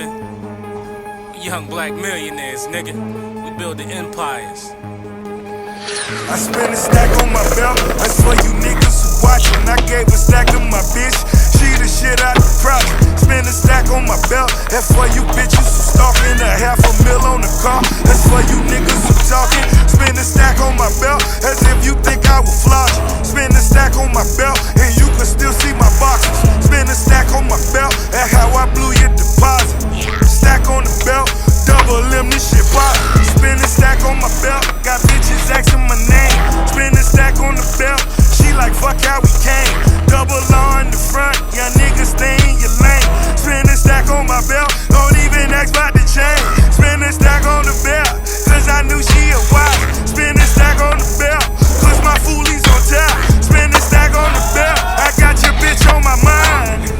living. We young black millionaires, nigga. We building empires. I spent a stack on my belt, that's for you niggas who watchin'. I gave a stack to my bitch, she the shit out the project. Spend a stack on my belt, that's for you bitches who stalking. $500,000 on the car, that's for you niggas who talking. Spend a stack on my belt, as if you think I will floss you. Spend a stack on my belt, and you can still see my boxes. Spend a stack on my belt, that's how I blew your deposit. Stack on the belt, double M, this shit pop. Spend a stack on my belt, got bitches asking my name. Spend a stack on the belt, she like fuck how we came. Double R in the front, young niggas stay in your lane. Spend a stack on my belt, don't even ask about the chain. Spend a stack on the belt, cause I knew she a wife. Spend a stack on the belt, cause my foolies on top. Spend a stack on the belt, I got your bitch on my mind.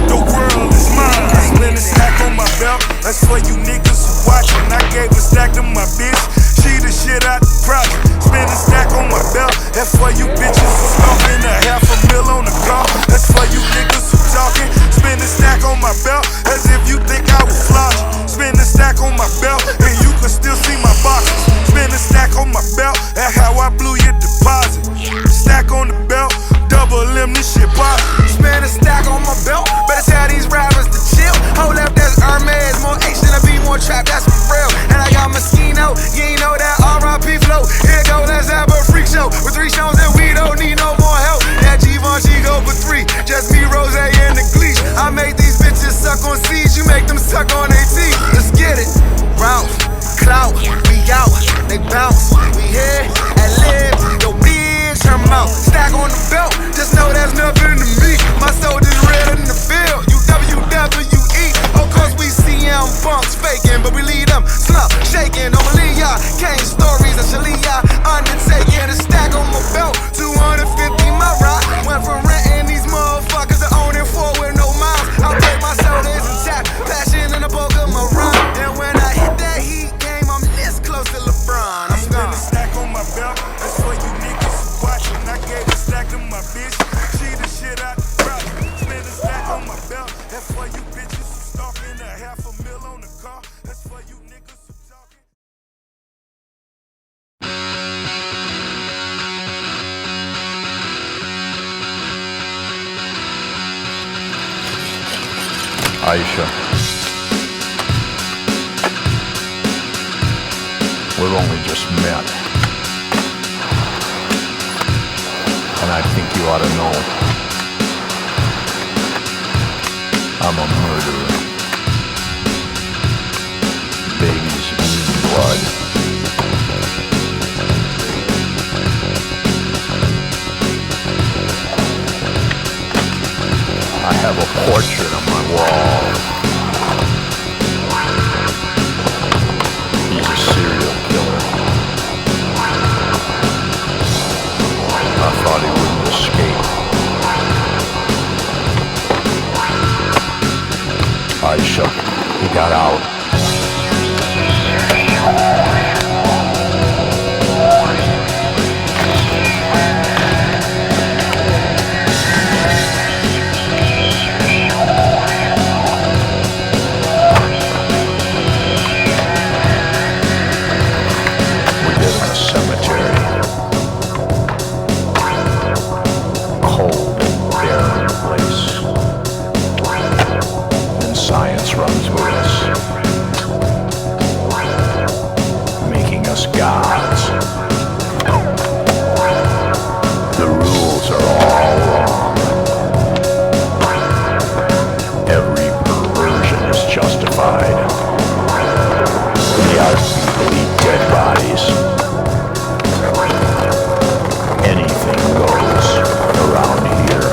The world is mine. I spend a stack on my belt, that's for you niggas who watchin'. I gave a stack to my bitch, she the shit out the project. Spend a stack on my belt, that's for you bitches who stalking. $500,000 on the car, that's for you niggas who talking. Spend a stack on my belt, as if you think I will floss you. Spend a stack on my belt, and you can still see my boxes. Spend a stack on my belt, that's how I blew your deposit. Stack on the belt, double M, this shit pop. Spend a stack on my belt, better tell these rappers to chill. Hold up, that's Hernandez, more action to be more trap, that's for real. And I got Mosquito, you ain't know that R.I.P. flow. Here go, let's have a freak show. With 3 shows and we don't need no more help. That G-Von, she go for 3, just me, Rose, and the Gleesh. I make these bitches suck on seeds, you make them suck on their teeth. Let's get it. Ralph, clout, we out, they bounce. We here and live, yo bitch, her mouth. Stack on the belt, just know that's nothing to me. My soldier's red in the field, you WWE. Of course we see them punks faking, but we lead them slump, shaking. Don't believe y'all, Kane stories of Shalia, undertaking. A stack on my belt, 250 my rock. Went from renting these motherfuckers to owning 4 with no miles. I'll break my shoulders intact, passion in the bulk of my rhyme. And when I hit that heat game, I'm this close to LeBron. I'm gone. Spend a stack on my belt, that's for you niggas who watchin'. I gave a stack to my bitch, she the shit out the project. Spend a stack on my belt, that's for you bitches who stalking. $500,000 on the car, that's for you niggas who talking. Aisha, we've only just met, and I think you ought to know I'm a murderer. Baby's blood. I have a portrait on my wall. He's a serial killer. I thought he wouldn't escape. Aisha, he got out. Runs with us, making us gods. The rules are all wrong. Every perversion is justified. The art people eat dead bodies. Anything goes around here.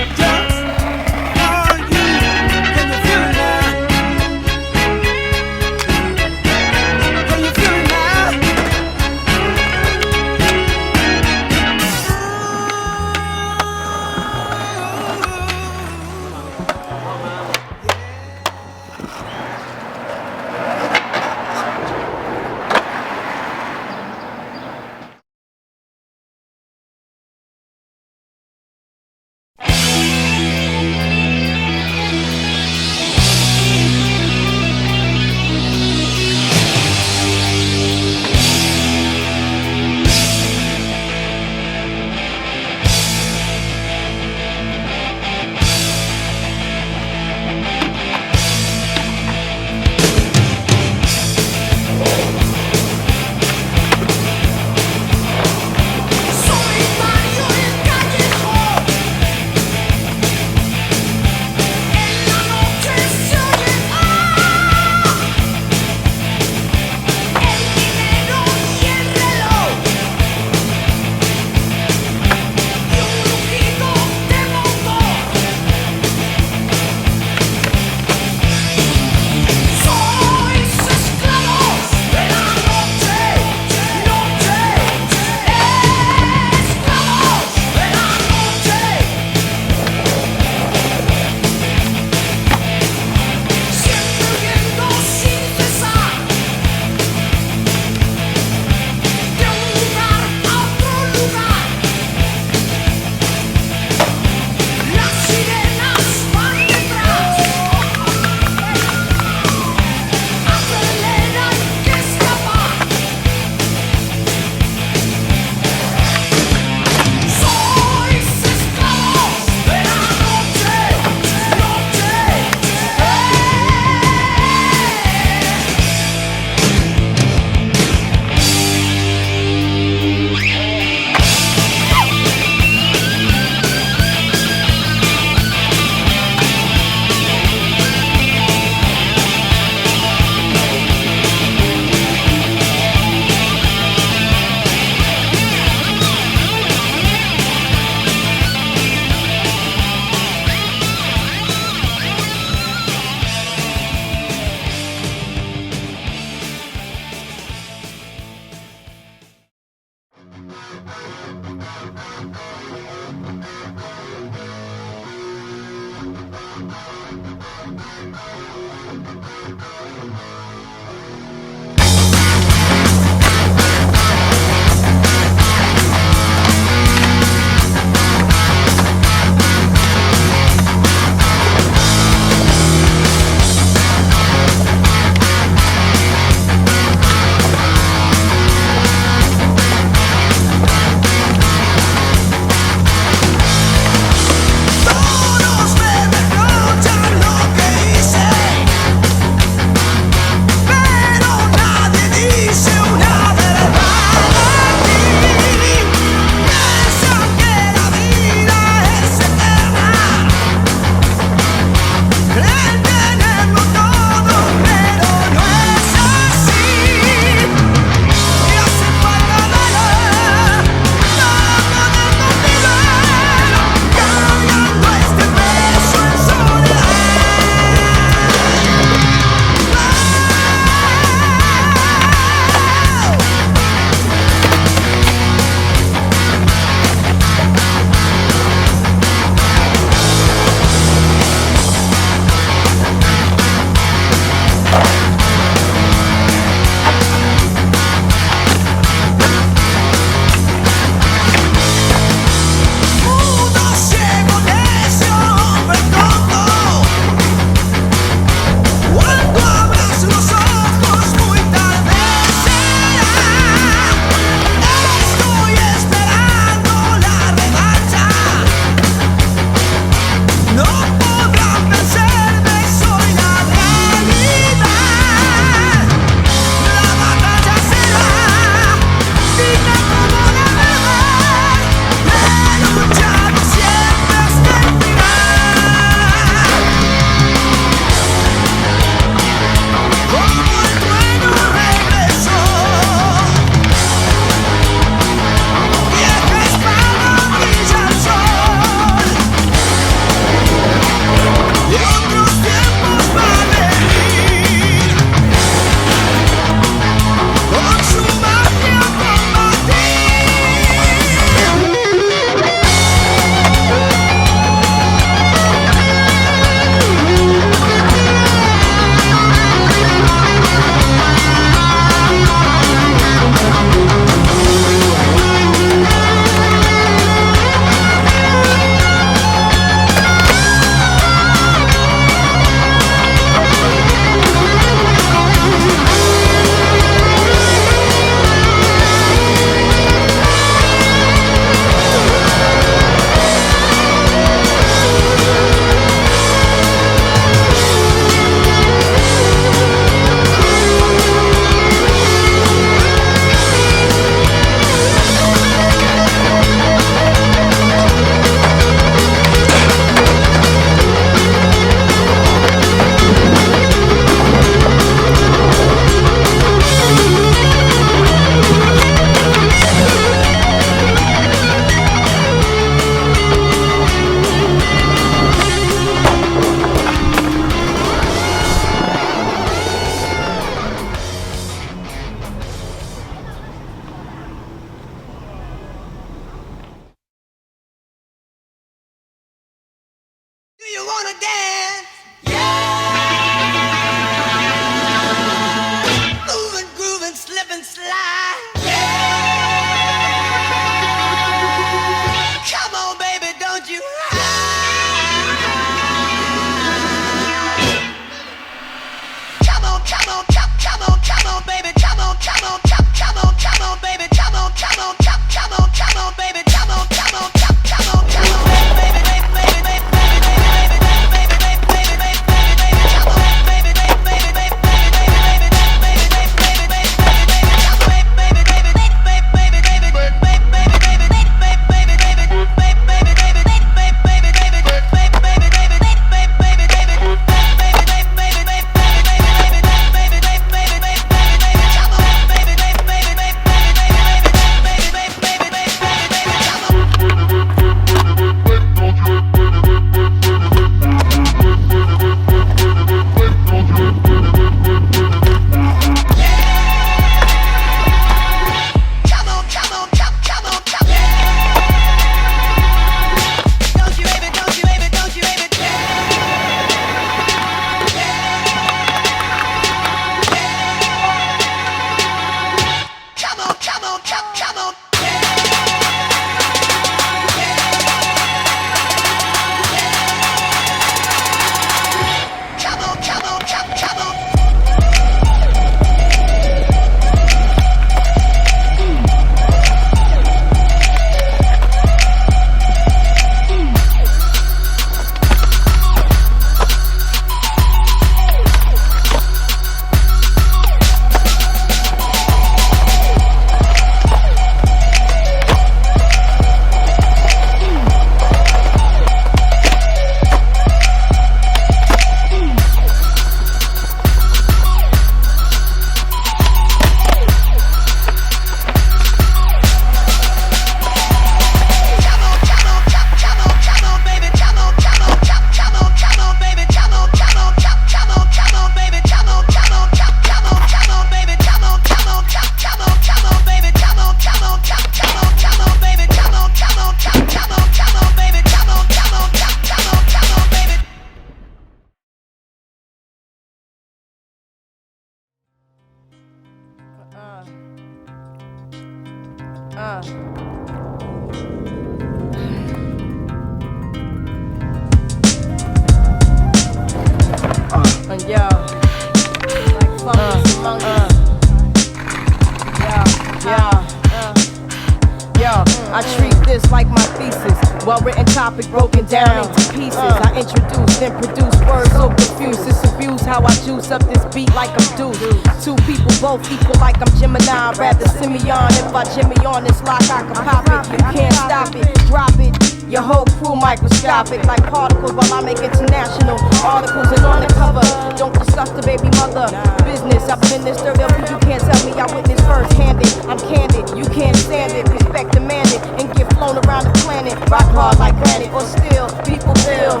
I treat this like my thesis. Well-written topic broken down into pieces. I introduce, then produce words so confused. It's abuse how I juice up this beat like I'm Deuce. Two people both equal like I'm Gemini. Rather Simeon. If I Jimmy on this lock, I can pop it. You can't stop it, drop it. Your whole crew microscopic like particles while I make international articles. And on the cover, don't discuss the baby mother business. I've been in this dirt, you can't tell me I witnessed first-handed. I'm candid, you can't stand it. Respect demanded and get flown around the planet. Rock hard like granite or steel, people feel.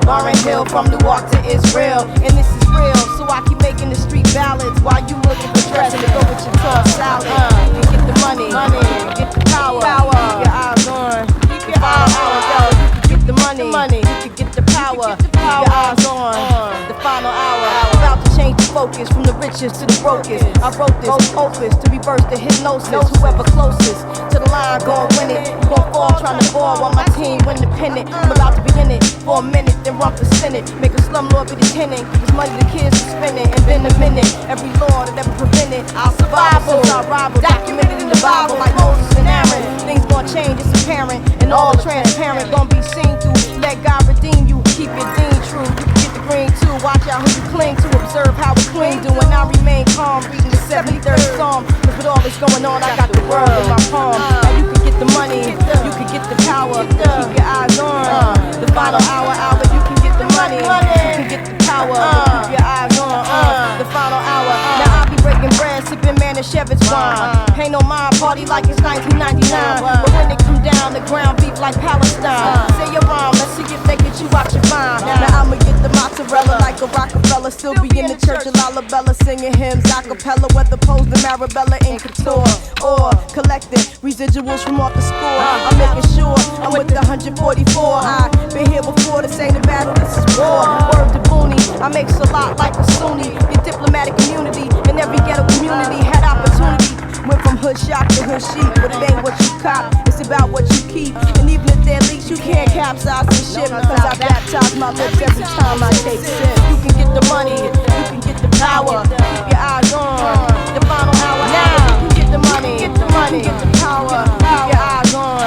Lauryn Hill from Newark to Israel. And this is real, so I keep making the street ballads while you looking for dressing to go with your tossed salad. You get the money, you get the power. Keep your eyes on. Keep your eyes on, yo. You can get the money, you can get the power. Keep your eyes on. The final hour, about to change the focus from the richest to the brokest. I wrote this opus to reverse the hypnosis. Whoever closest to the line gon' win it. You gon' fall trying to ball while my team win the pennant. I'm about to be in it for a minute, then run for Senate. Make a slumlord be the tenant. Cause money the kids are spending. And then a minute, every law that ever prevented. I'll survive since I rival. Documented in the Bible like Moses and Aaron. Things gon' change, it's apparent. And all transparent gon' be seen through. Let God redeem you, keep your dean true. You can get the green too, watch out who you cling to. Observe how we cling do. And I remain calm, reading the 73rd Psalm. Cause with all this going on, I got the world in my palm. Now you can get the money, you can get the power. Keep your eyes on the final hour. You can get the money, you can get the power. Keep your eyes on the final hour. Now I be breaking bread, sipping Manischewitz wine. Pay no mind, party like it's 1999. But when it come down, the ground beef like Palestine. Say your rhyme, let's see if they get you out your mind. Now I'ma get the mozzarella like a Rockefeller. Still be in the church of Lalabella, singing hymns acapella. Whether posed in Marabella in couture or collecting residuals from off the score. I'm making sure I'm with the 144. I been here before, this ain't a battle, this is war. Word to Booney, I make a lot like a Sunni. Get diplomatic immunity in every ghetto community. Had opportunity, went from hood shop to hood sheep. But it ain't what you cop, it's about what you keep. And even if they're leaks, you can't capsize the ship. Cause I baptize my lips every time I take sip. You can get the money, you can get the power. Keep your eyes on the final hour. Now you can get the money, get the money, get the power. Keep your eyes on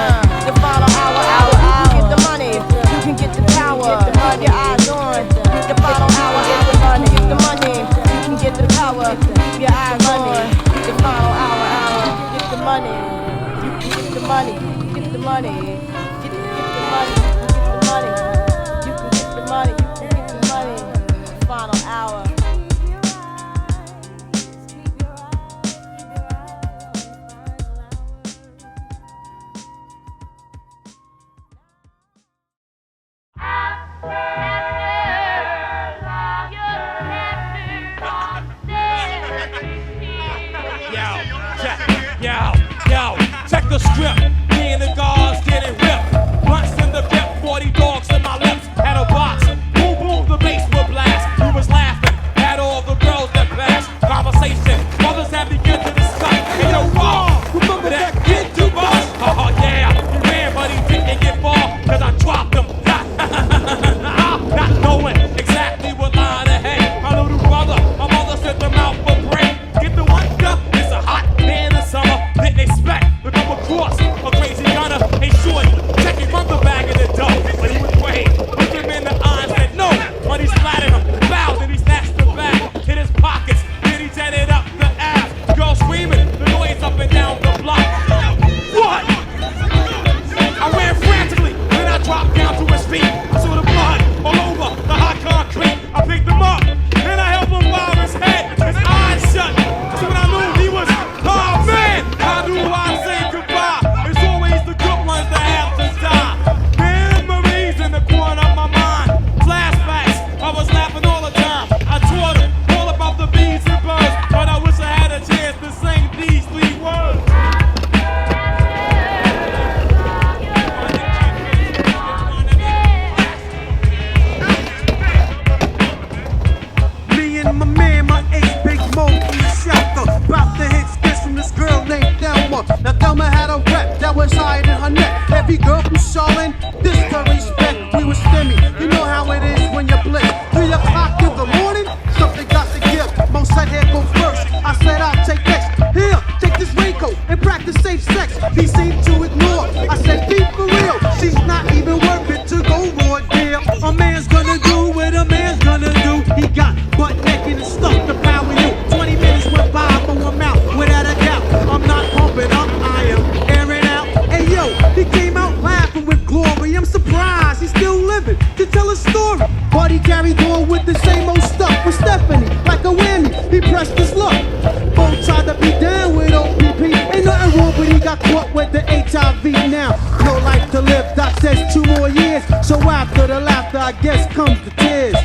the final hour. You can get the money, you can get the power. Keep your eyes on the final hour. Get the money, get the money, you can get the power. Keep your eyes on the final hour. Get the money, you can get the money, get the money, get the money, get the money. You can get the money, you can get the money. Final hour. Yo, check the script. Me and the guards getting ripped. Blunts in the pit, 40 dogs in my lips. Had a box, boom boom, the bass would blast. We was laughing at all the girls that passed. Conversation, mothers had begun to discuss. Hey yo, Raw, remember that kid to us? Oh yeah, he ran but he didn't get far, cause I dropped him. Not knowing exactly what line to hang. My little brother, my mother sent them out for break. Get the one cup, it's a hot day in the summer. Didn't expect to come across a crazy gunner. Hey shorty, check him from the bag of the dough. But he was brave, looked him in the eye and said no. Money splattered him, bowed and he snatched the bag. Hit his pockets, then he jetted up the ass. Girl screaming, the noise up and down the block. What? I ran frantically, then I dropped down to his feet. I saw the blood all over the hot concrete. I picked him up, then I helped him bob his head. His eyes shut. That's when I knew he was, oh man, I knew I'd say goodbye. It's always the good ones that have to die. Memories in the corner of my mind. Flashbacks, I was laughing all the time. I taught him all about the bees and birds, but I wish I had a chance to sing these 3 words. Me and my man, my ace, Big Mo from the shelter. About to hit skits from this girl named Thelma. Now Thelma had a rep that was higher than her neck. Every girl from Charlotte, this to respect. We was stimmy, you know how it is when you're blitzed. 3 o'clock in the morning, something got to give. Mo said, here go first. I said, I'll take next. Here, take this raincoat and practice safe sex. He seemed to ignore. I said, be for real. She's not even worth it to go raw deal. A man's gonna do what a man's gonna do. He got butt naked and stuck to power you. 20 minutes went by for I'm out without a doubt. I'm not pumping up, I am airing out. Hey yo, he came out laughing with glory. I'm surprised he's still living to tell a story. But he carried on with the same old stuff with Stephanie, like a whammy. He pressed his luck. Both tried to be down with OPP. Ain't nothing wrong, but he got caught with the HIV now. No life to live, Doc says 2 more years. So after the laughter, I guess comes the tears.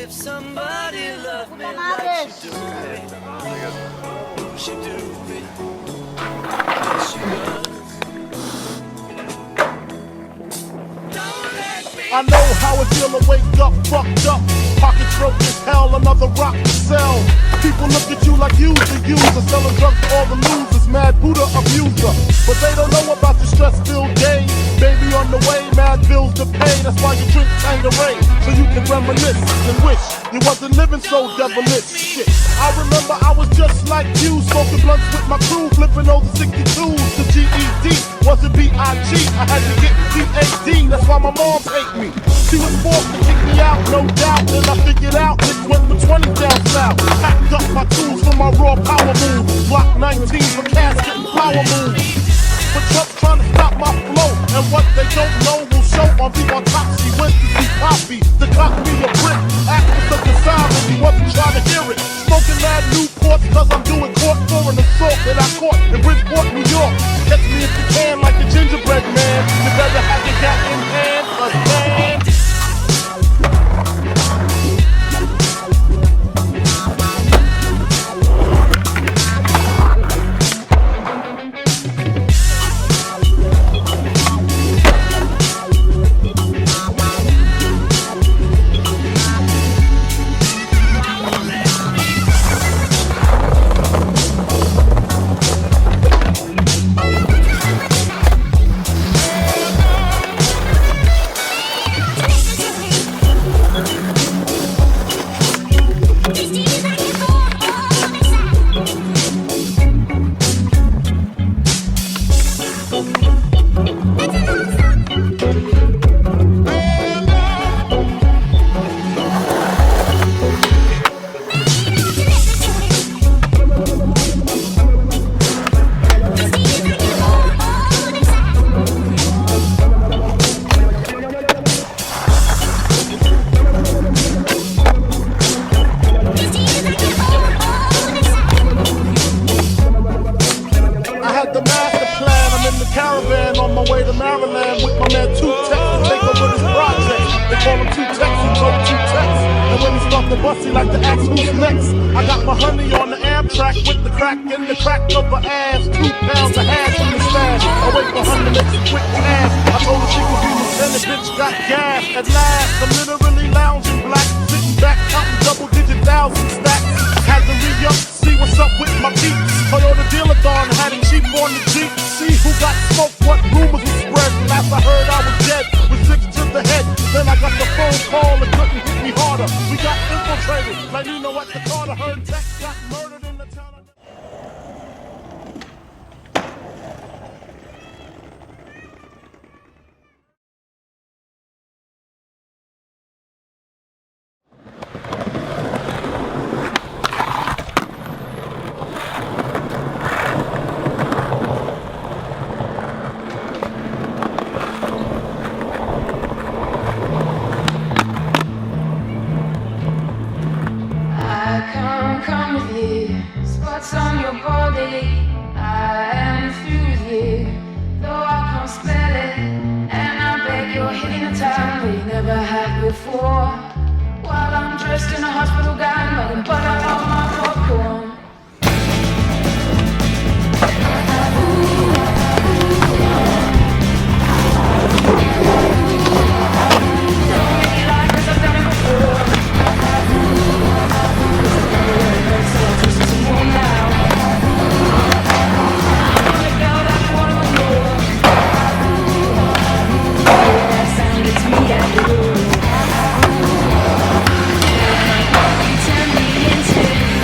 if somebody loved me like she do me. She do me. Yes, she does. I know how it feel to wake up, fucked up. Pockets broke as hell, another rock to sell. People look at you like you's the user, selling drugs to all the losers, mad Buddha abuser. But they don't know about the stress-filled day. Baby on the way, mad bills to pay. That's why you drink Tangeray, so you can reminisce and wish you wasn't living so devilish. Shit, I remember I was just like you, smoking blunts with my crew, flipping over 62s. The GED wasn't B.I.G. I had to get D.A.D. That's why my mom hate me. She was forced to kick me out, no doubt. Then I figured out this went for 20 down south. Packed up my tools for my raw power move. Block 19 for casket and flower move. But Trump's trying to stop my flow, and what they don't know will show on the autopsy. Went to see Poppy to cop me a brick. After such a sign, but he wasn't trying to hear it. Smoking mad Newports cause I'm doing court for an assault that I caught in Bridgeport, New York. Catch me if you can like the gingerbread man. You better have your cat in hand, cause man. Turn me into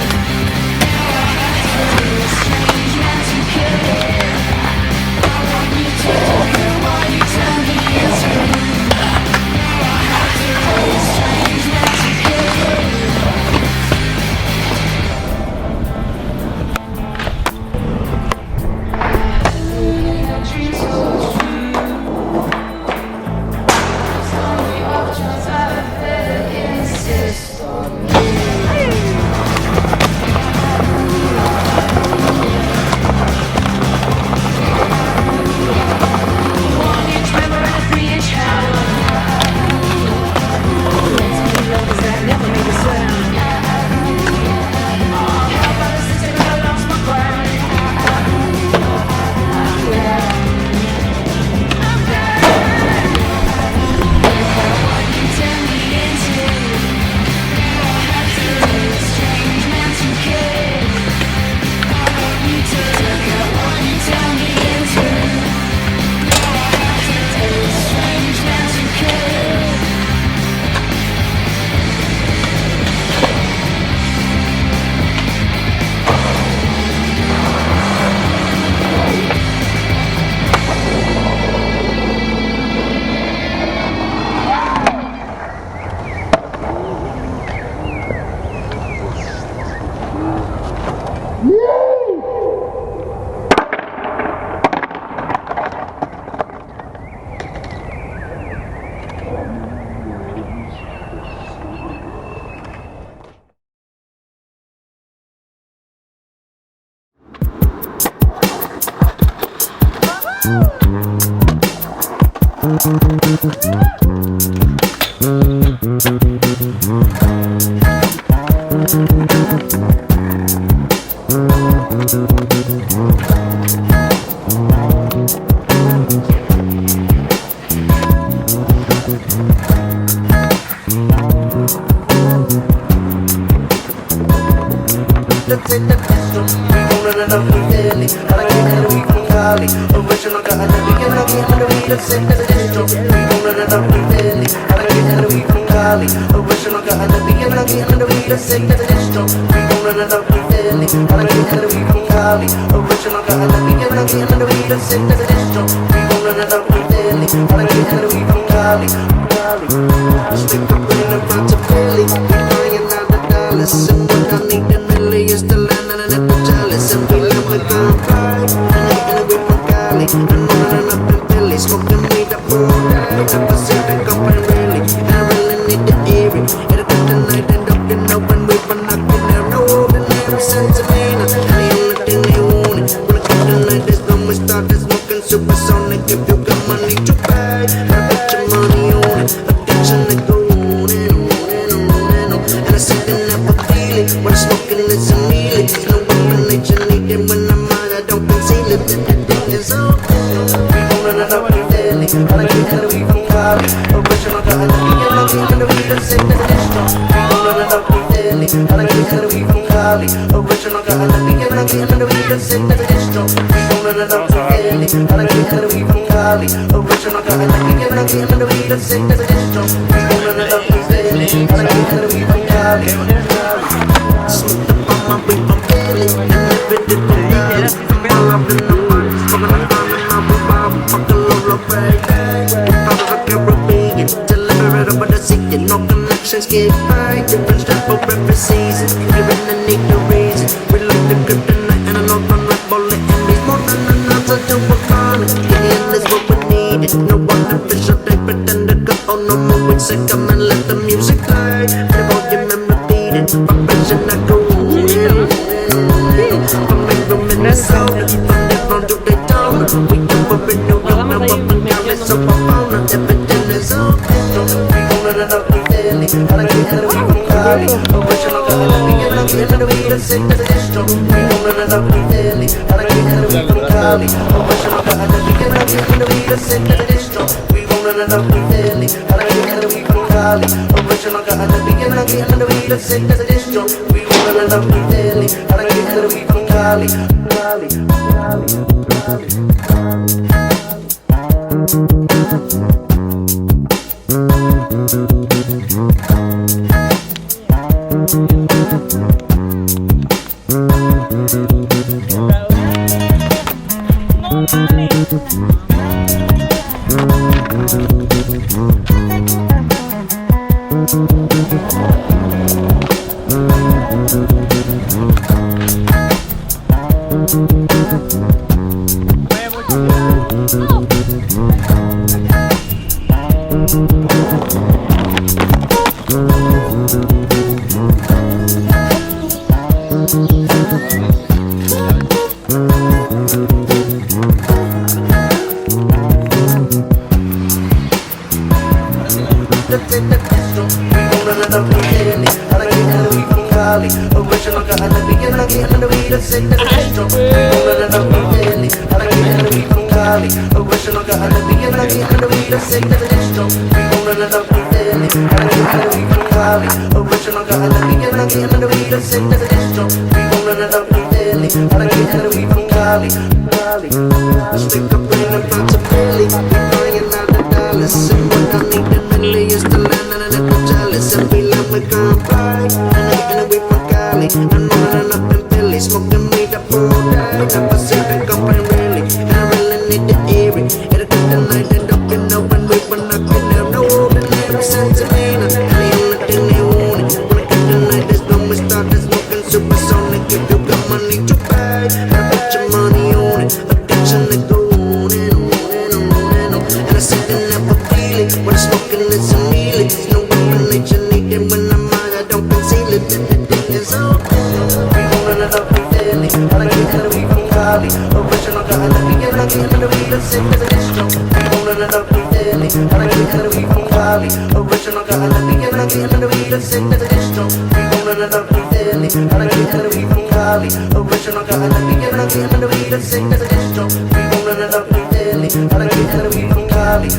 sick to the distro. We rollin' it up in Philly. I like it and we from Cali. Original got in the beginning, I get in the weed, sick to the distro. We rollin' it up in Philly. I like it and we from Cali.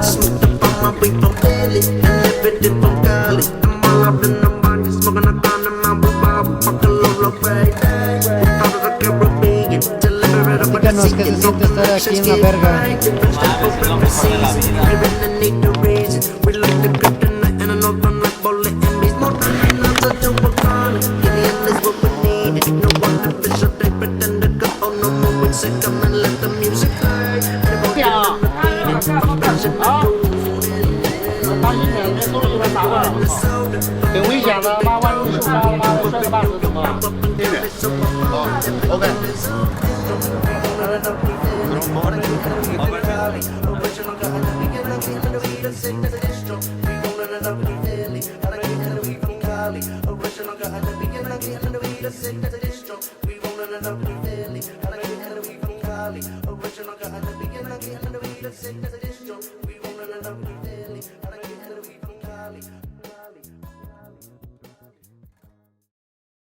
Smoke the bomb, I wait from Philly. And live it from Cali. I'm all up in the body, smoking a gun in my bob. Fuck a low, right day. Out of the Caribbean. Díganos qué se siente estar aquí en la verga. Original got in the beginning, I get in the weed, sick to the distro.